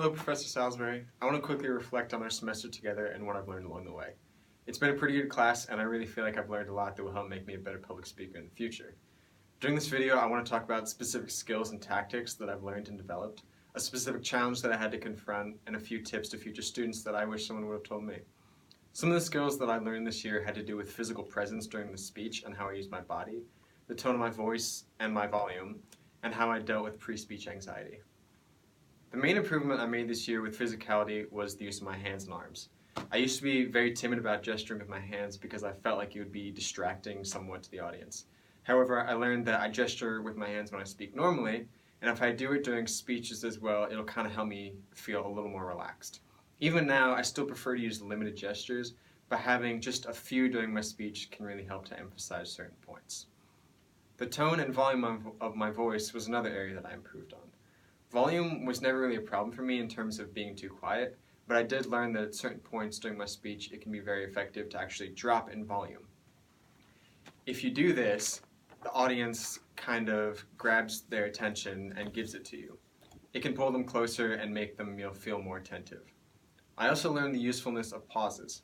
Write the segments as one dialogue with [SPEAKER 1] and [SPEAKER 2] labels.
[SPEAKER 1] Hello, Professor Salisbury. I want to quickly reflect on our semester together and what I've learned along the way. It's been a pretty good class, and I really feel like I've learned a lot that will help make me a better public speaker in the future. During this video, I want to talk about specific skills and tactics that I've learned and developed, a specific challenge that I had to confront, and a few tips to future students that I wish someone would have told me. Some of the skills that I learned this year had to do with physical presence during the speech and how I used my body, the tone of my voice and my volume, and how I dealt with pre-speech anxiety. The main improvement I made this year with physicality was the use of my hands and arms. I used to be very timid about gesturing with my hands because I felt like it would be distracting somewhat to the audience. However, I learned that I gesture with my hands when I speak normally, and if I do it during speeches as well, it'll kind of help me feel a little more relaxed. Even now, I still prefer to use limited gestures, but having just a few during my speech can really help to emphasize certain points. The tone and volume of my voice was another area that I improved on. Volume was never really a problem for me in terms of being too quiet, but I did learn that at certain points during my speech it can be very effective to actually drop in volume. If you do this, the audience kind of grabs their attention and gives it to you. It can pull them closer and make them feel more attentive. I also learned the usefulness of pauses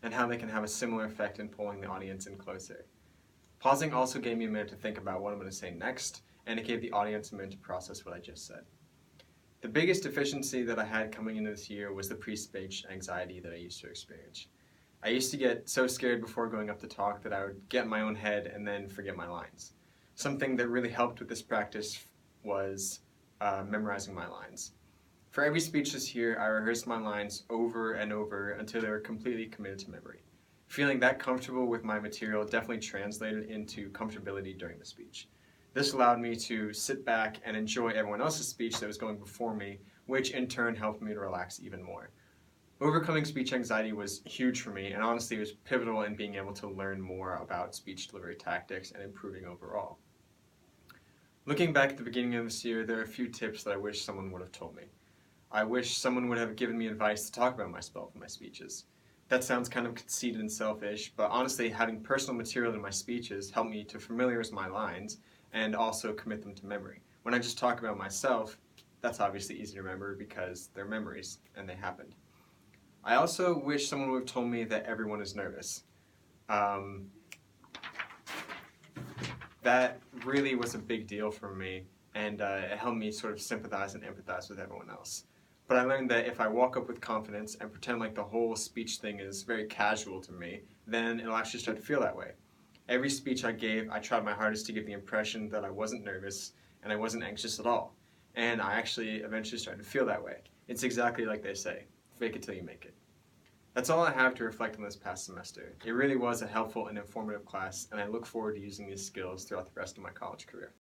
[SPEAKER 1] and how they can have a similar effect in pulling the audience in closer. Pausing also gave me a minute to think about what I'm going to say next, and it gave the audience a minute to process what I just said. The biggest deficiency that I had coming into this year was the pre-speech anxiety that I used to experience. I used to get so scared before going up to talk that I would get in my own head and then forget my lines. Something that really helped with this practice was memorizing my lines. For every speech this year, I rehearsed my lines over and over until they were completely committed to memory. Feeling that comfortable with my material definitely translated into comfortability during the speech. This allowed me to sit back and enjoy everyone else's speech that was going before me, which in turn helped me to relax even more. Overcoming speech anxiety was huge for me, and honestly it was pivotal in being able to learn more about speech delivery tactics and improving overall. Looking back at the beginning of this year, there are a few tips that I wish someone would have told me. I wish someone would have given me advice to talk about myself in my speeches. That sounds kind of conceited and selfish, but honestly having personal material in my speeches helped me to familiarize my lines and also commit them to memory. When I just talk about myself, that's obviously easy to remember because they're memories and they happened. I also wish someone would have told me that everyone is nervous. That really was a big deal for me, and it helped me sort of sympathize and empathize with everyone else. But I learned that if I walk up with confidence and pretend like the whole speech thing is very casual to me, then it'll actually start to feel that way. Every speech I gave, I tried my hardest to give the impression that I wasn't nervous and I wasn't anxious at all. And I actually eventually started to feel that way. It's exactly like they say, fake it till you make it. That's all I have to reflect on this past semester. It really was a helpful and informative class, and I look forward to using these skills throughout the rest of my college career.